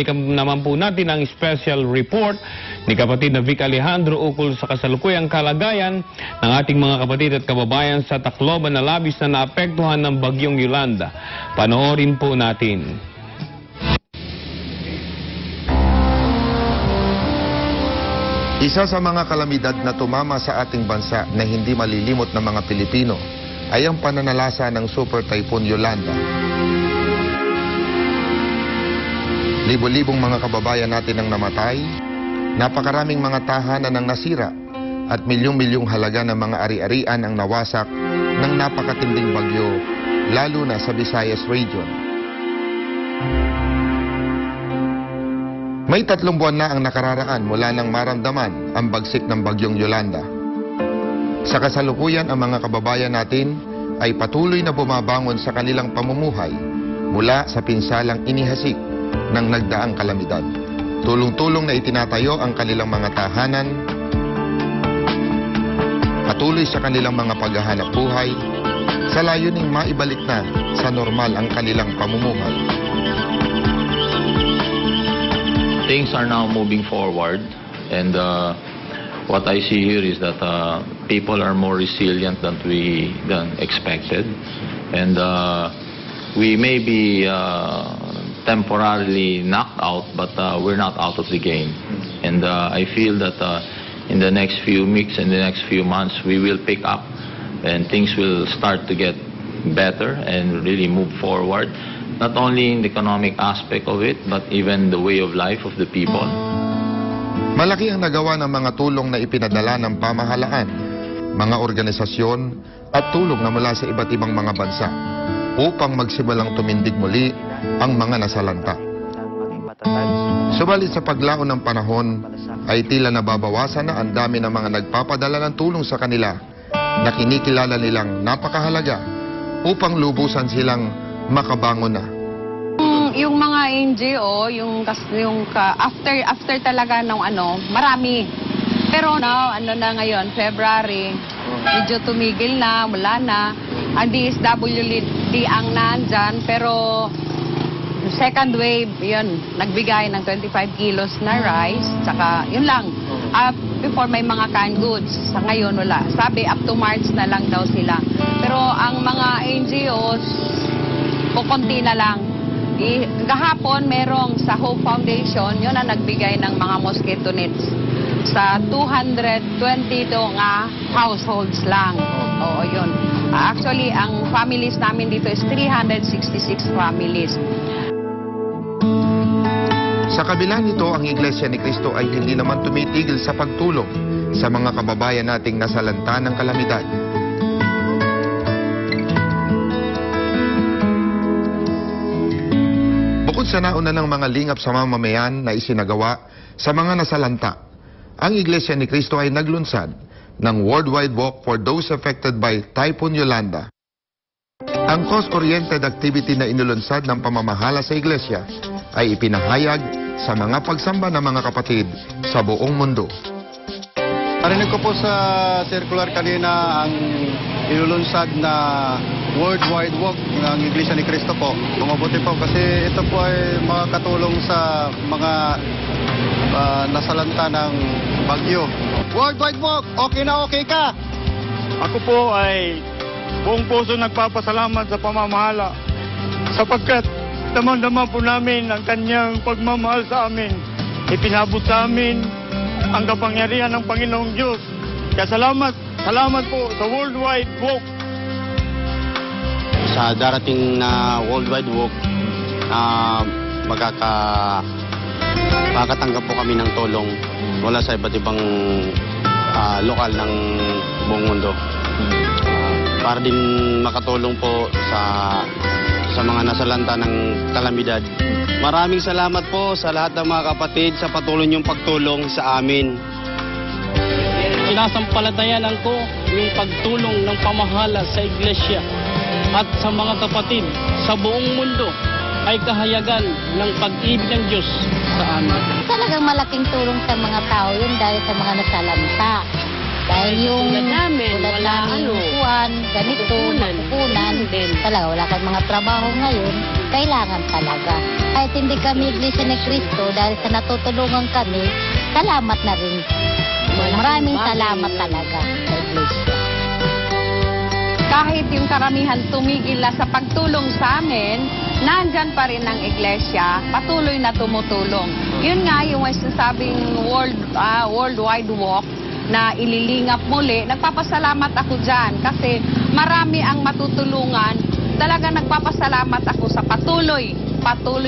Naman po natin ang special report ni kapatid na Vic Alejandro ukol sa kasalukuyang kalagayan ng ating mga kapatid at kababayan sa Tacloban na labis na naapektuhan ng bagyong Yolanda. Panoorin po natin. Isa sa mga kalamidad na tumama sa ating bansa na hindi malilimot ng mga Pilipino ay ang pananalasa ng Super Typhoon Yolanda. Libo-libong mga kababayan natin ang namatay, napakaraming mga tahanan ang nasira, at milyong-milyong halaga ng mga ari-arian ang nawasak ng napakatinding bagyo, lalo na sa Visayas region. May 3 buwan na ang nakararaan mula nang maramdaman ang bagsik ng bagyong Yolanda. Sa kasalukuyan, ang mga kababayan natin ay patuloy na bumabangon sa kanilang pamumuhay mula sa pinsalang inihasik ng nagdaang kalamidad. Tulong-tulong na itinatayo ang kanilang mga tahanan, patuloy sa kanilang mga paghahanap buhay, sa layuning maibalik na sa normal ang kanilang pamumuhay. Things are now moving forward, and what I see here is that people are more resilient than expected, and we may be temporarily knocked out, but we're not out of the game. And I feel that in the next few weeks and the next few months, we will pick up and things will start to get better and really move forward, not only in the economic aspect of it, but even the way of life of the people. Malaki ang nagawa ng mga tulong na ipinadala ng pamahalaan, mga organisasyon at tulong na mula sa iba't ibang mga bansa upang magsimulang tumindig muli ang mga nasalanta. Subalit sa paglaon ng panahon ay tila nababawasan na ang dami ng mga nagpapadala ng tulong sa kanila na kinikilala nilang napakahalaga upang lubusan silang makabangon na. Yung mga NGO, after talaga ng marami. Pero na ngayon, February, medyo tumigil na, wala na. Ang DSWD ang nandyan, pero second wave, yun, nagbigay ng 25 kilos na rice, tsaka yun lang. Before may mga canned goods, sa ngayon wala. Sabi up to March na lang daw sila. Pero ang mga NGOs, kukunti na lang. Kahapon merong sa Hope Foundation, yun ang nagbigay ng mga mosquito nets sa 222 nga households lang. Oo, yun. Actually, ang families namin dito is 366 families. Sa kabila nito, ang Iglesia ni Cristo ay hindi naman tumitigil sa pagtulong sa mga kababayan nating nasalanta ng kalamidad. Bukod sa nauna ng mga lingap sa mamamayan na isinagawa sa mga nasalanta, ang Iglesia ni Cristo ay naglunsad ng worldwide walk for those affected by Typhoon Yolanda. Ang cause-oriented activity na inulunsad ng pamamahala sa Iglesia ay ipinahayag sa mga pagsamba ng mga kapatid sa buong mundo. Narinig ko po sa circular kanina ang inulunsad na worldwide walk ng Iglesia ni Cristo po. Mabuti po kasi ito po ay makakatulong sa mga nasalanta ng bagyo. Worldwide walk, okay na okay ka? Ako po ay buong puso nagpapasalamat sa pamamahala sapagkat damang-dama po namin ang kanyang pagmamahal sa amin. Ipinabot sa amin ang kapangyarihan ng Panginoong Diyos. Kaya salamat po sa worldwide walk. Sa darating na worldwide walk, makakatanggap po kami ng tulong mula sa iba't ibang lokal ng buong mundo. Para din makatulong po sa mga nasalanta ng kalamidad. Maraming salamat po sa lahat ng mga kapatid sa patuloy niyong pagtulong sa amin. Sinasampalatayanan ko yung pagtulong ng pamahala sa iglesia at sa mga kapatid sa buong mundo ay kahayagan ng pag-ibig ng Diyos sa amin. Talagang malaking tulong sa mga tao yun dahil sa mga nasalanta. Dahil yung Tulad namin, tulad wala namin, kuwan, ganito, kunan, talaga wala kang mga trabaho ngayon, kailangan talaga. Kahit hindi kami Iglesia ni Cristo, dahil sa natutulungan kami, salamat na rin. Maraming salamat talaga sa Iglesia. Kahit yung karamihan tumigil na sa pagtulong sa amin, nandyan pa rin ang iglesia, patuloy na tumutulong. Yun nga yung sinasabing worldwide walk na ililingap muli. Nagpapasalamat ako dyan kasi marami ang matutulungan. Talaga nagpapasalamat ako sa patuloy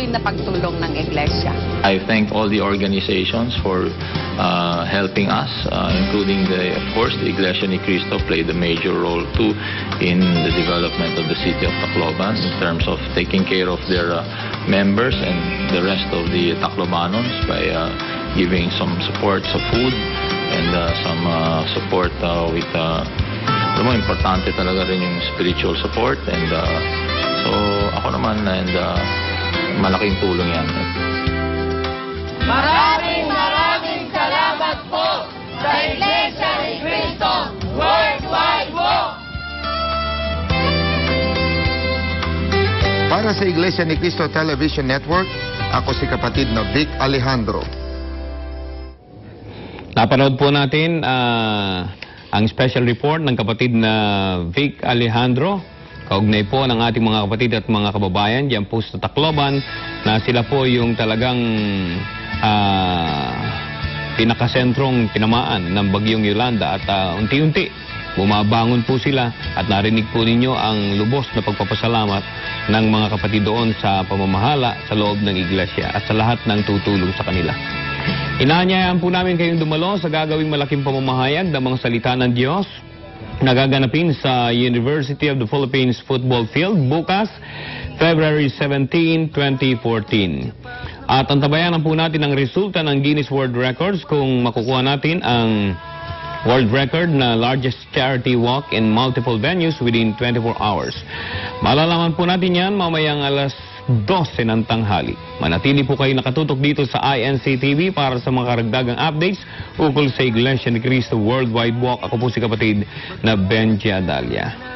na pagtulong ng iglesia. I thank all the organizations for helping us, including of course, the Iglesia ni Cristo played a major role too in the development of the city of Tacloban in terms of taking care of their members and the rest of the Taclobanons by giving some support sa food and some support with alam mo, importante talaga rin yung spiritual support and so ako naman and malaking tulong yan. Maraming salamat po sa Iglesia ni Cristo Worldwide Walk! Para sa Iglesia ni Cristo Television Network, ako si kapatid na Vic Alejandro. Napanood po natin ang special report ng kapatid na Vic Alejandro. Kaugnay po ng ating mga kapatid at mga kababayan diyan po sa Tacloban na sila po yung talagang pinakasentrong tinamaan ng bagyong Yolanda at unti-unti bumabangon po sila at narinig po ninyo ang lubos na pagpapasalamat ng mga kapatid doon sa pamamahala sa loob ng iglesia at sa lahat ng tutulong sa kanila. Inaanyayahan po namin kayong dumalo sa gagawing malaking pamamahayag ng mga salita ng Diyos na gaganapin sa University of the Philippines Football Field bukas, February 17, 2014. At antabayanan po natin ang resulta ng Guinness World Records kung makukuha natin ang world record na largest charity walk in multiple venues within 24 hours. Malalaman po natin yan mamayang alas 12 ng tanghali. Manatili po kayo nakatutok dito sa INC TV para sa mga karagdagang updates ukol sa Iglesia ni Cristo Worldwide Walk. Ako po si kapatid na Benji Adalia.